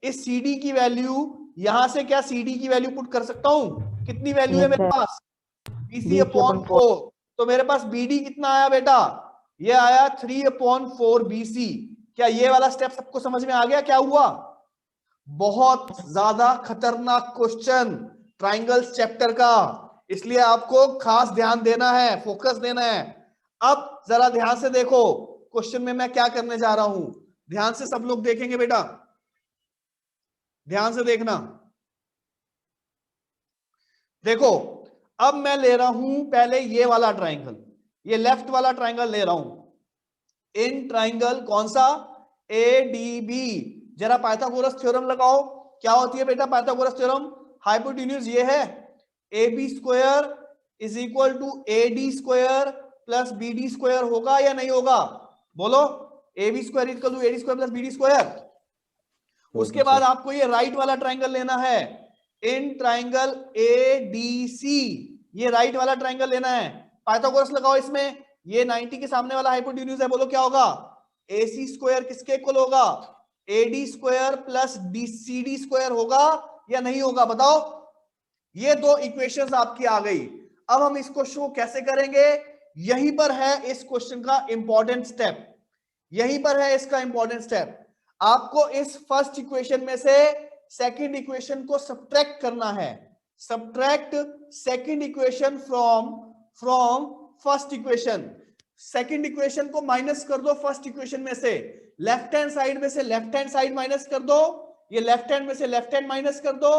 इस CD की वैल्यू, यहां से क्या CD की वैल्यू पुट कर सकता हूं? कितनी वैल्यू है मेरे पास? BC upon 4। तो मेरे पास BD कितना आया बेटा? ये आया 3 अपॉन 4 BC। क्या ये वाला स्टेप सबको समझ में आ गया क्या हुआ? बहुत ज्यादा खतरनाक क्वेश्चन ट्राइंगल्स चैप्टर का, इसलिए आपको खास ध्यान देना है, फोकस देना है। अब जरा ध्यान से देखो क्वेश्चन में मैं क्या करने जा रहा हूं। ध्यान से सब लोग देखेंगे बेटा, ध्यान से देखना। देखो, अब मैं ले रहा हूं पहले ये वाला ट्राइंगल, ये लेफ्ट वाला ट्राइंगल ले रहा हूं। इन ट्राइंगल कौन सा? ADB। जरा पाइथागोरस थ्योरम लगाओ। क्या होती है बेटा पाइथागोरस थ्योरम? हाइपोटेन्यूज ये है, AB square is equal to AD square plus BD square, होगा या नहीं होगा? बोलो, AB square is equal to AD square plus BD square. उसके बाद आपको ये राइट वाला ट्राइंगल लेना है, इन ट्राइंगल ADC, ये राइट वाला ट्राइंगल लेना है। पाइथागोरस लगाओ इसमें, ये 90 के सामने वाला हाइपोटेन्यूज है, बोलो क्या होगा? AC स्क्वायर किसके इक्वल होगा? AD square plus CD square होगा या नहीं होगा? बताओ। ये दो इक्वेशंस आपकी आ गई। अब हम इसको शो कैसे करेंगे? यहीं पर है इस क्वेश्चन का इंपॉर्टेंट स्टेप, यहीं पर है इसका इंपॉर्टेंट स्टेप। आपको इस फर्स्ट इक्वेशन में से सेकंड इक्वेशन को सब्ट्रैक्ट करना है। Subtract second equation from first equation. Second equation को माइनस कर दो फर्स्ट इक्वेशन में से, लेफ्ट हैंड साइड में से लेफ्ट हैंड साइड माइनस कर दो, ये लेफ्ट हैंड में से लेफ्ट हैंड माइनस कर दो,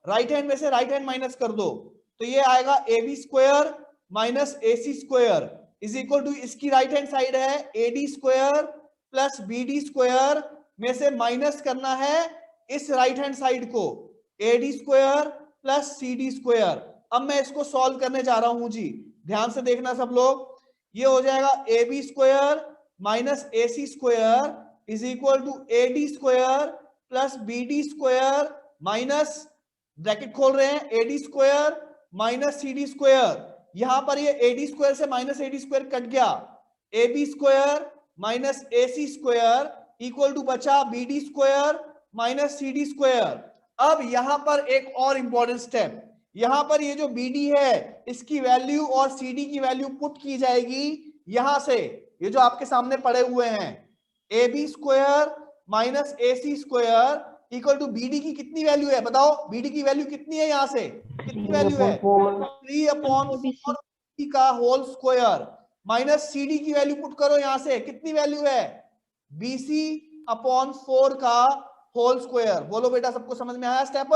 राइट हैंड में से राइट हैंड माइनस कर दो, तो ये आएगा ab square minus ac square is equal to, इसकी राइट हैंड साइड है ad square plus bd square में से माइनस करना है इस राइट हैंड साइड को ad square plus cd square. अब मैं इसको सॉल्व करने जा रहा हूं जी, ध्यान से देखना सब लोग। ये हो जाएगा ab square minus ac square is equal to ad square plus bd square minus, bracket खोल रहे हैं, ad square minus cd square. यहां पर ये ad स्क्वायर से माइनस ad स्क्वायर कट गया, ab square minus ac square equal to बचा bd square minus cd square. अब यहां पर एक और इंपॉर्टेंट स्टेप, यहां पर ये जो bd है इसकी वैल्यू और cd की वैल्यू पुट की जाएगी यहां से, ये जो आपके सामने पड़े हुए हैं, ab square minus ac square equal to bd की कितनी वैल्यू है बताओ, bd की वैल्यू कितनी है, यहां से कितनी वैल्यू है 3/4 का होल स्क्वायर माइनस cd की वैल्यू पुट करो यहां से, कितनी वैल्यू है bc/4 का होल स्क्वायर। बोलो बेटा सबको समझ में आया step?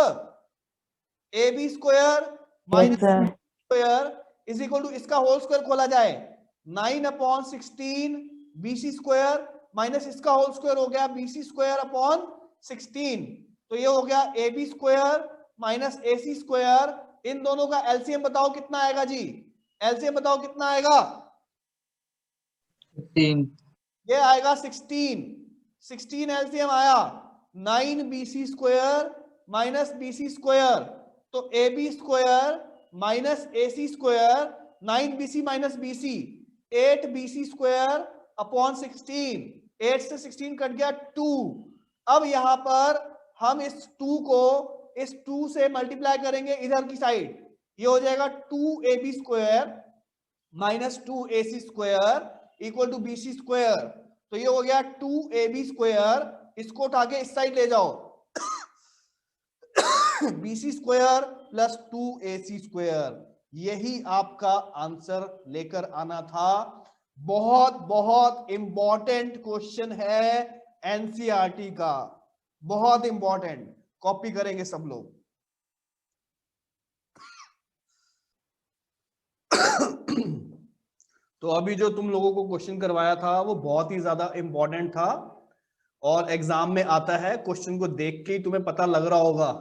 ab square minus square is equal to, इसका होल स्क्वायर खोला जाए 9/16 bc स्क्वायर माइनस इसका होल स्क्वायर हो गया bc स्क्वायर अपॉन 16, तो ये हो गया ab square minus ac square. इन दोनों का एलसीएम बताओ कितना आएगा जी, एलसीएम बताओ कितना आएगा? 16। ये आएगा 16 एलसीएम आया, 9 bc square minus bc square, तो ab square minus ac square 9 bc minus bc 8 bc square upon 16, 8 से 16 कट गया 2। अब यहां पर हम इस 2 को इस 2 से मल्टीप्लाई करेंगे इधर की साइड, ये हो जाएगा 2ab square minus 2ac square equal to bc square, तो ये हो गया 2ab स्क्वायर, इसको उठा के इस साइड ले जाओ bc square plus 2ac square. यही आपका आंसर लेकर आना था। बहुत बहुत इंपॉर्टेंट क्वेश्चन है एनसीईआरटी का, बहुत इंपॉर्टेंट, कॉपी करेंगे सब लोग। तो अभी जो तुम लोगों को क्वेश्चन करवाया था वो बहुत ही ज्यादा इंपॉर्टेंट था और एग्जाम में आता है, क्वेश्चन को देख के ही तुम्हें पता लग रहा होगा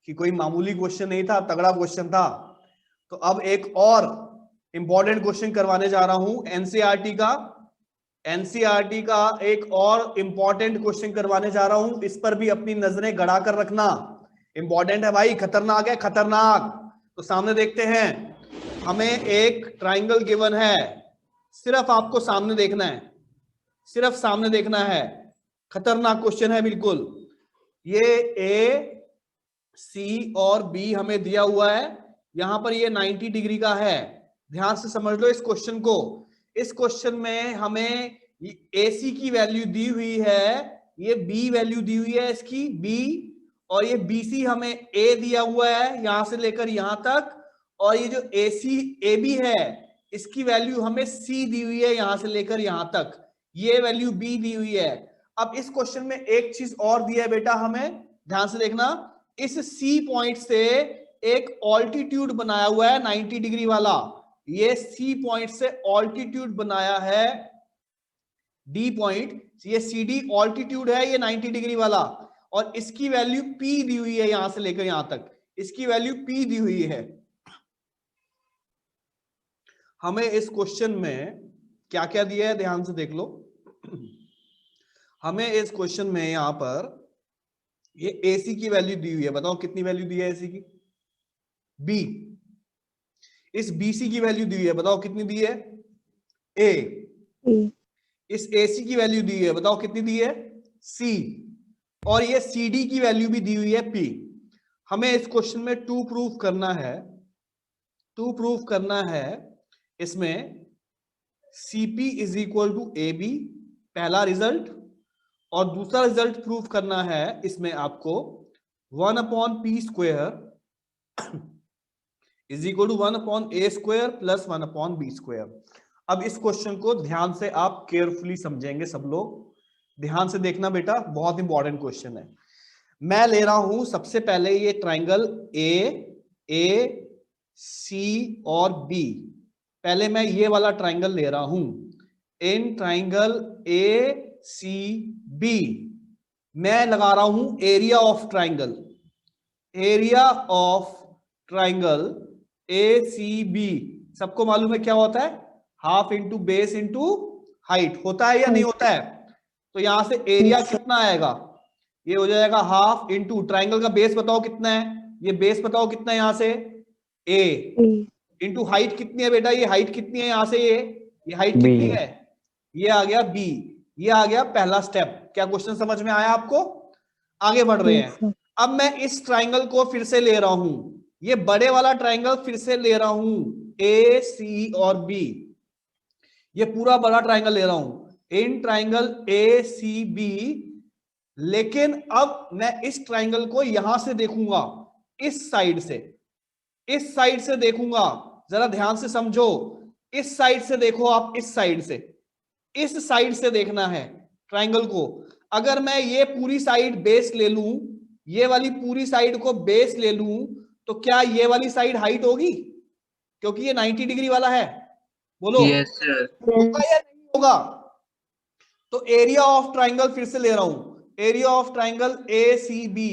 कि कोई मामूली क्वेश्चन नहीं था, तगड़ा क्वेश्चन था। तो अब एक और इंपॉर्टेंट क्वेश्चन करवाने जा रहा हूं एनसीईआरटी का एक और इंपॉर्टेंट क्वेश्चन करवाने जा रहा हूं, इस पर भी अपनी नजरें गड़ा कर रखना, इंपॉर्टेंट है भाई, खतरनाक है, खतरनाक। तो सामने देखते हैं, हमें एक ट्राइंगल गिवन है, सिर्फ आपको सामने देखना है, सिर्फ सामने देखना है, खतरनाक क्वेश्चन है बिल्कुल। ये ए सी और बी हमें दिया हुआ है, यहां पर ये 90 डिग्री का है, ध्यान से समझ लो इस क्वेश्चन को। इस क्वेश्चन में हमें ए सी की वैल्यू दी हुई है, ये बी वैल्यू दी हुई है इसकी बी, और ये बी सी हमें ए दिया हुआ है यहां से लेकर यहां तक, और ये जो ए सी ए बी है इसकी वैल्यू हमें सी दी हुई है यहां से लेकर यहां तक, ये वैल्यू बी दी हुई है। अब इस क्वेश्चन में एक चीज और दिया है बेटा हमें, ध्यान से देखना, इस सी पॉइंट से एक ऑल्टीट्यूड बनाया हुआ है 90 डिग्री वाला, ये सी पॉइंट से ऑल्टीट्यूड बनाया है डी पॉइंट, ये सी डी ऑल्टीट्यूड है ये 90 डिग्री वाला, और इसकी वैल्यू पी दी हुई है यहां से लेकर यहां तक, इसकी वैल्यू पी दी हुई है। हमें इस क्वेश्चन में क्या क्या दिया है ध्यान से देख लो। हमें इस क्वेश्चन में यहां पर ये AC की वैल्यू दी हुई है, बताओ कितनी वैल्यू दी है AC की? B। इस BC की वैल्यू दी हुई है, बताओ कितनी दी है? A। इस AC की वैल्यू दी हुई है, बताओ कितनी दी है? C। और ये CD की वैल्यू भी दी हुई है P। हमें इस क्वेश्चन में टू प्रूफ करना है इसमें CP is equal to AB, पहला रिजल्ट, और दूसरा रिजल्ट प्रूफ करना है इसमें आपको 1/p² is equal to 1 upon A square plus 1 upon B square. अब इस क्वेश्चन को ध्यान से आप केयरफुली समझेंगे सब लोग, ध्यान से देखना बेटा, बहुत इंपॉर्टेंट क्वेश्चन है। मैं ले रहा हूं सबसे पहले ये ट्राइंगल ए सी और बी। पहले मैं ये वाला ट्राइंगल ले रहा हूं। इन ट्राइंगल ए सी बी मैं लगा रहा हूं area of triangle, area of triangle A C B. सबको मालूम है क्या होता है, half into base into height होता है या नहीं होता है? तो यहां से एरिया कितना आएगा, ये हो जाएगा हाफ इंटू ट्राइंगल का बेस बताओ कितना है, ये बेस बताओ कितना है यहां से ए, इंटू हाइट कितनी है बेटा, ये हाइट कितनी है यहां से, ये हाइट कितनी है, ये आ गया बी। ये आ गया पहला स्टेप। क्या क्वेश्चन समझ में आया आपको? आगे बढ़ रहे हैं। अब मैं इस ट्राइंगल को फिर से ले रहा हूं, ये बड़े वाला ट्राइंगल फिर से ले रहा हूं, ए सी और बी, ये पूरा बड़ा ट्राइंगल ले रहा हूं इन ट्राइंगल ए सी बी। लेकिन अब मैं इस ट्राइंगल को यहां से देखूंगा, इस साइड से, इस साइड से देखूंगा। जरा ध्यान से समझो, इस साइड से देखो आप, इस साइड से, इस साइड से देखना है ट्राइंगल को। अगर मैं ये पूरी साइड बेस ले लूं, ये वाली पूरी साइड को बेस ले लूं, तो क्या ये वाली साइड हाइट होगी? क्योंकि ये 90 डिग्री वाला है, बोलो यस सर। होगा या नहीं होगा? तो एरिया ऑफ ट्राइंगल फिर से ले रहा हूं, area of triangle A C B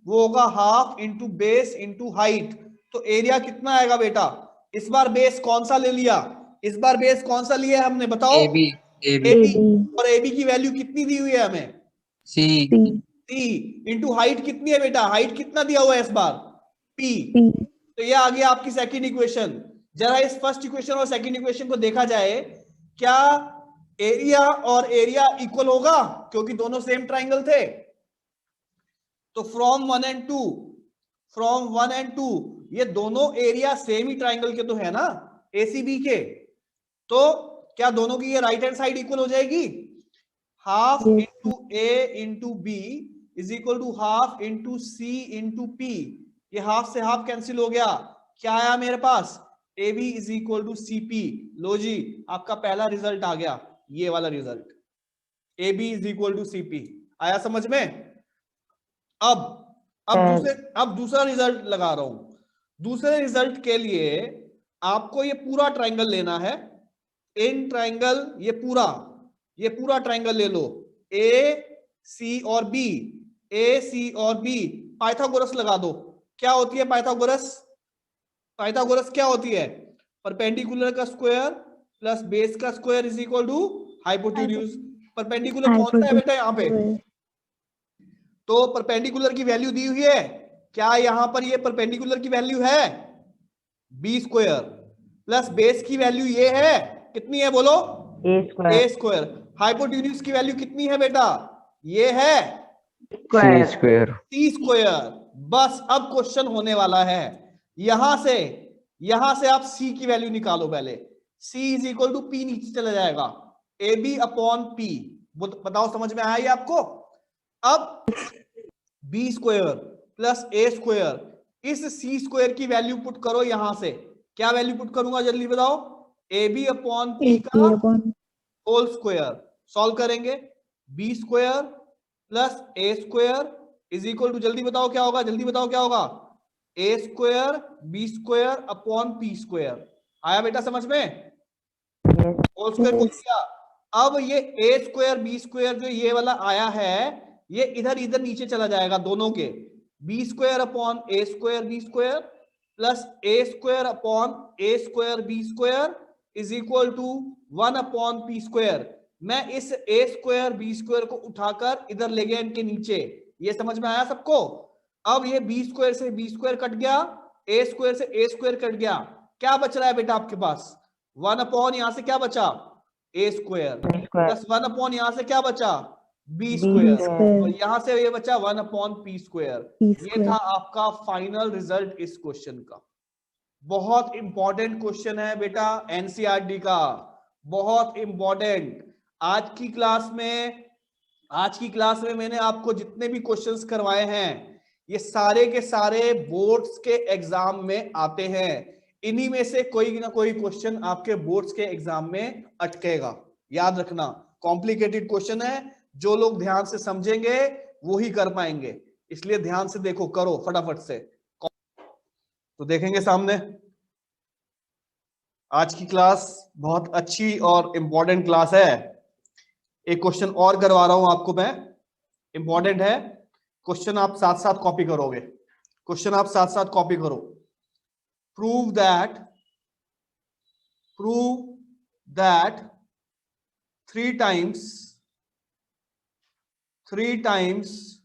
वो होगा half into base into height. तो एरिया कितना आएगा बेटा? इस बार बेस कौन सा ले लिया, इस बार बेस कौन सा लिया है हमने, बताओ? ए बी और ए बी की वैल्यू कितनी दी हुई है हमें? सी इंटू हाइट कितनी है बेटा, हाइट कितना दिया हुआ है इस बार? पी। तो ये आ गया आपकी सेकंड इक्वेशन। जरा इस फर्स्ट इक्वेशन और सेकंड इक्वेशन को देखा जाए, क्या एरिया और एरिया इक्वल होगा? क्योंकि दोनों सेम ट्राइंगल थे। तो फ्रॉम 1 एंड 2, फ्रॉम 1 एंड 2 ये दोनों एरिया सेम ही ट्राइंगल के तो है ना, एसीबी के। तो क्या दोनों की ये राइट हैंड साइड इक्वल हो जाएगी? Half into A into B is equal to half into C into P. ये हाफ से हाफ कैंसिल हो गया, क्या आया मेरे पास? A B is equal to C P. लो जी, आपका पहला रिजल्ट आ गया, ये वाला result, A B is equal to C P. आया समझ में? अब दूसरा रिजल्ट लगा रहा हूं। दूसरे रिजल्ट के लिए आपको ये पूरा ट्राइंगल लेना है। इन ट्राइंगल ये पूरा ट्राइंगल ले लो, ए सी और बी, ए सी और बी। पाइथागोरस लगा दो। क्या होती है पाइथागोरस? पाइथागोरस क्या होती है? परपेंडिकुलर का स्क्वायर प्लस बेस का square is equal to hypotenuse. Perpendicular कौन सा है बेटा यहाँ पे? तो परपेंडिकुलर की वैल्यू दी हुई है, क्या यहां पर ये परपेंडिकुलर की वैल्यू है? बी स्क्वायर प्लस बेस की वैल्यू ये है, कितनी है बोलो? ए स्क्वायर। हाइपोटेन्यूज की वैल्यू कितनी है बेटा? ये है सी स्क्वायर। बस अब क्वेश्चन होने वाला है, यहां से आप सी की वैल्यू निकालो पहले। सी इज इक्वल टू पी नीचे चला जाएगा, ए बी अपॉन पी। बताओ समझ में आया ये आपको? अब B square plus A square, इस सी स्क्वायर की वैल्यू पुट करो यहां से। क्या वैल्यू पुट करूंगा जल्दी बताओ? ए बी अपॉन पी का होल स्क्वायर। सॉल्व करेंगे, B square plus A square is equal to, जल्दी बताओ क्या होगा, जल्दी बताओ क्या होगा? A square B square upon P square. आया बेटा समझ में? होल स्क्वायर बोल दिया। अब ये ए स्क्वायर बी स्क्वायर जो ये वाला आया है, ये इधर इधर नीचे चला जाएगा दोनों के। B square upon A square B square plus A square upon A square B square is equal to 1 upon P square. मैं इस ए स्क्वायर बी स्क्वायर को उठाकर इधर ले गया इनके नीचे। ये समझ में आया सबको? अब ये बी स्क्वायर से बी स्क्वायर कट गया, ए स्क्वायर से ए स्क्वायर कट गया। क्या बच रहा है बेटा आपके पास? 1 अपॉन यहां से क्या बचा? ए स्क्वायर प्लस 1 अपॉन यहां से क्या बचा? B square. और यहां से ये बचा 1 अपॉन पी स्क्वायर। ये था आपका फाइनल रिजल्ट इस क्वेश्चन का। बहुत इंपॉर्टेंट क्वेश्चन है बेटा, एनसीईआरटी का, बहुत इंपॉर्टेंट। आज की क्लास में मैंने आपको जितने भी क्वेश्चंस करवाए हैं, ये सारे के सारे बोर्ड्स के एग्जाम में आते हैं। इन्हीं में से कोई ना कोई क्वेश्चन आपके बोर्ड्स के एग्जाम में अटकेगा। याद रखना, कॉम्प्लिकेटेड क्वेश्चन है, जो लोग ध्यान से समझेंगे वो ही कर पाएंगे, इसलिए ध्यान से देखो, करो फटाफट से। तो देखेंगे सामने, आज की क्लास बहुत अच्छी और इंपॉर्टेंट क्लास है। एक क्वेश्चन और करवा रहा हूं आपको मैं, इंपॉर्टेंट है क्वेश्चन, आप साथ साथ कॉपी करोगे, क्वेश्चन आप साथ साथ कॉपी करो। Prove that 3 times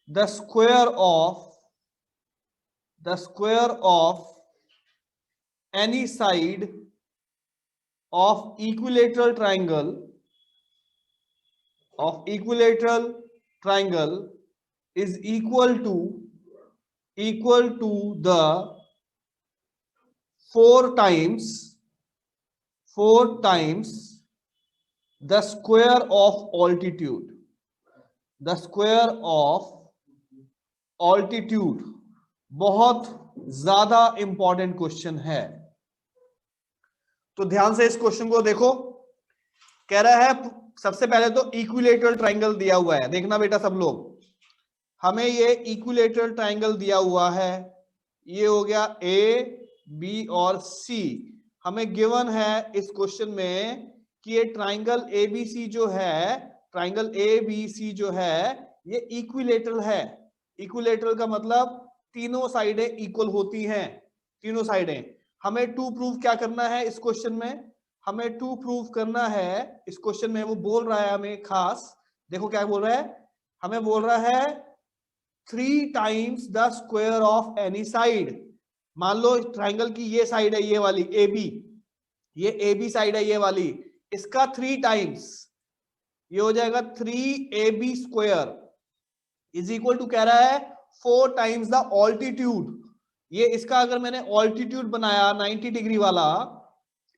the square of any side of equilateral triangle is equal to the 4 times the square of altitude. The square of altitude बहुत ज्यादा इंपॉर्टेंट क्वेश्चन है, तो ध्यान से इस क्वेश्चन को देखो। कह रहा है सबसे पहले तो इक्विलेटरल ट्रायंगल दिया हुआ है, देखना बेटा सब लोग, हमें ये इक्विलेटरल ट्रायंगल दिया हुआ है, ये हो गया ए बी और सी। हमें गिवन है इस क्वेश्चन में कि ये ट्रायंगल एबीसी जो है, ट्रायंगल एबीसी जो है ये इक्विलेटरल है। इक्विलेटरल का मतलब तीनों साइडें इक्वल होती हैं, तीनों साइडें। हमें टू प्रूव क्या करना है इस क्वेश्चन में, हमें टू प्रूव करना है इस क्वेश्चन में। वो बोल रहा है हमें खास, देखो क्या बोल रहा है, हमें बोल रहा है 3 times the square of any side. मान लो ट्रायंगल की ये साइड है, ये वाली ए बी, ये ए बी साइड है ये वाली, इसका 3 टाइम्स, ये हो जाएगा 3ab square is equal to, कह रहा है 4 टाइम्स द ऑल्टीट्यूड। ये इसका अगर मैंने ऑल्टीट्यूड बनाया 90 डिग्री वाला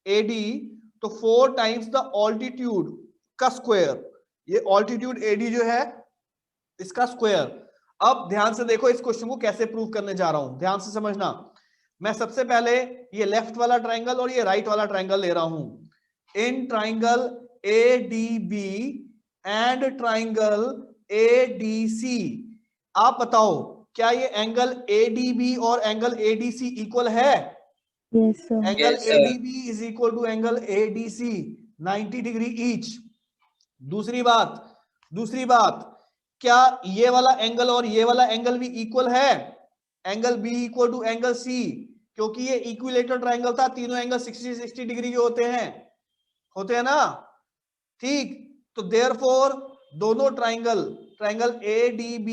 AD, तो 4 टाइम्स द ऑल्टीट्यूड का स्क्वायर, ये ऑल्टीट्यूड AD जो है इसका स्क्वायर। अब ध्यान से देखो इस क्वेश्चन को कैसे प्रूव करने जा रहा हूं, ध्यान से समझना। मैं सबसे पहले ये लेफ्ट वाला ट्रायंगल और ये राइट वाला ट्रायंगल ले रहा हूं। In triangle ADB and triangle ADC, आप बताओ क्या ये एंगल ADB और एंगल ADC इक्वल है? Yes, sir. Angle Yes, sir. ADB is equal to angle ADC 90 degree each. दूसरी बात, क्या ये वाला एंगल और ये वाला एंगल भी इक्वल है? Angle B equal to angle C, क्योंकि ये इक्विलेटरल ट्रायंगल था, तीनों एंगल 60 डिग्री के होते हैं ना, ठीक। तो देयरफॉर दोनों triangle ADB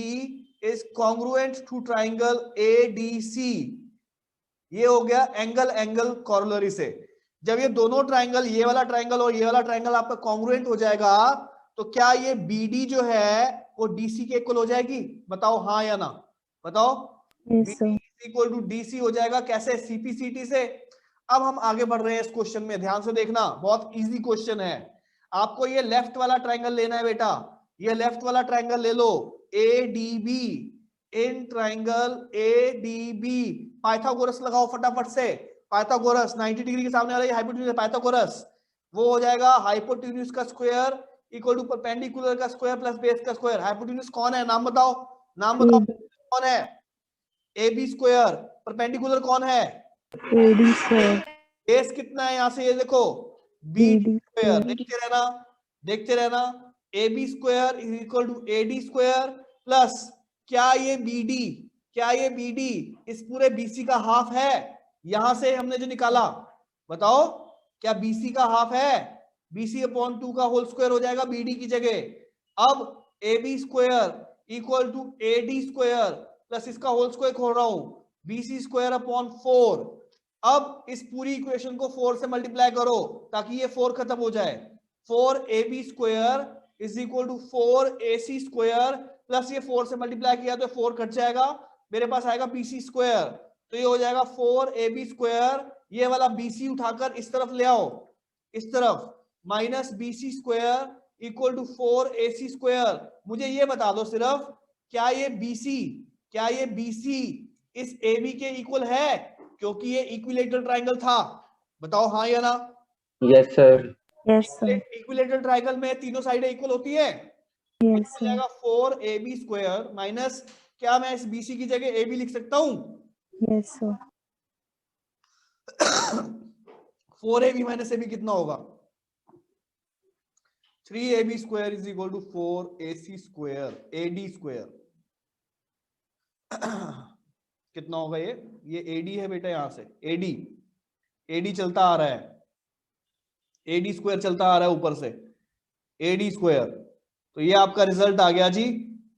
is congruent to triangle ADC। ये हो गया एंगल कॉरोलरी से। जब ये दोनों ट्रायंगल, ये वाला ट्रायंगल और ये वाला ट्रायंगल आपका कॉन्ग्रुएंट हो जाएगा, तो क्या ये BD जो है वो DC के इक्वल हो जाएगी? बताओ हाँ या ना, बताओ। Yes, sir. BD equal to DC हो जाएगा, कैसे? CPCT से। अब हम आगे बढ़ रहे हैं इस क्वेश्चन में, ध्यान से देखना, बहुत इजी क्वेश्चन है। आपको ये लेफ्ट वाला ट्रायंगल लेना है बेटा, ये लेफ्ट वाला ट्रायंगल ले लो, ADB। इन ट्रायंगल ADB पाइथागोरस लगाओ फटाफट से, पाइथागोरस 90 डिग्री के सामने वाला ये हाइपोटेन्यूज, पाइथागोरस वो हो जाएगा हाइपोटेन्यूज का स्क्वायर इक्वल टू परपेंडिकुलर का स्क्वायर प्लस बेस का स्क्वायर। हाइपोटेन्यूज कौन है, नाम बताओ कौन है? AB square. परपेंडिकुलर कौन है? AD, sir. बेस कितना है यहाँ से, ये देखो BD स्क्वायर। देखते रहना, AB square is equal to AD square plus क्या ये BD इस पूरे BC का हाफ है? यहां से हमने जो निकाला, बताओ क्या BC का हाफ है? BC अपॉन 2 का होल स्क्वायर हो जाएगा BD की जगह। अब AB square equal to AD square plus इसका होल स्क्वायर खोल रहा हूं, BC स्क्वायर अपॉन 4। अब इस पूरी इक्वेशन को 4 से मल्टीप्लाई करो ताकि ये 4 खत्म हो जाए। 4AB square is equal to 4AC square plus ये 4 से मल्टीप्लाई किया तो 4 कट जाएगा, मेरे पास आएगा BC स्क्वायर। तो ये हो जाएगा 4AB स्क्वायर, ये वाला BC उठाकर इस तरफ ले आओ, इस तरफ, minus BC square equal to 4AC square. मुझे ये बता दो सिर्फ, क्या ये BC इस AB के इक्वल है? क्योंकि ये इक्विलेटरल ट्रायंगल था। बताओ हाँ या ना? Yes sir. Yes, sir. Equilateral triangle में तीनों साइडें इक्वल होती है। Yes, हो sir. जाएगा 4ab स्क्वायर माइनस, क्या मैं इस BC की जगह AB लिख सकता हूं? Yes, sir. 4ab minus AB कितना होगा? 3ab square is equal to 4ac square AD square. कितना होगा ये AD है बेटा, यहां से AD चलता आ रहा है, AD स्क्वायर चलता आ रहा है ऊपर से, AD स्क्वायर। तो ये आपका रिजल्ट आ गया जी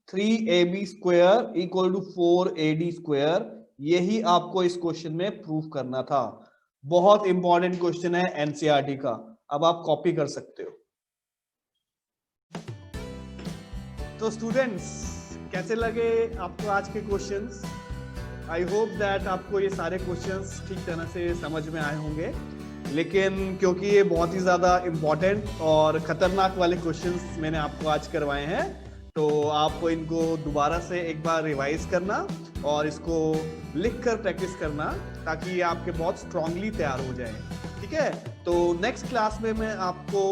3ab square equal to 4AD square. यही आपको इस क्वेश्चन में प्रूव करना था। बहुत इंपॉर्टेंट क्वेश्चन है एनसीईआरटी का, अब आप कॉपी कर सकते हो। तो स्टूडेंट्स, कैसे लगे आपको आज के क्वेश्चंस? आई होप दैट आपको ये सारे क्वेश्चंस ठीक तरह से समझ में आए होंगे, लेकिन क्योंकि ये बहुत ही ज़्यादा इम्पॉर्टेंट और ख़तरनाक वाले क्वेश्चंस मैंने आपको आज करवाए हैं, तो आप इनको दोबारा से एक बार रिवाइज करना और इसको लिख कर प्रैक्टिस करना, ताकि ये आपके बहुत स्ट्रांगली तैयार हो जाए। ठीक है, तो नेक्स्ट क्लास में मैं आपको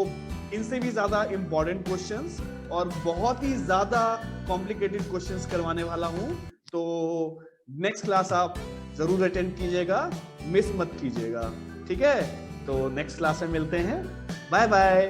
इनसे भी ज़्यादा इम्पॉर्टेंट क्वेश्चंस और बहुत ही ज़्यादा कॉम्प्लिकेटेड क्वेश्चंस करवाने वाला हूँ। तो नेक्स्ट क्लास आप ज़रूर अटेंड कीजिएगा, मिस मत कीजिएगा। ठीक है, तो नेक्स्ट क्लास में मिलते हैं। Bye bye.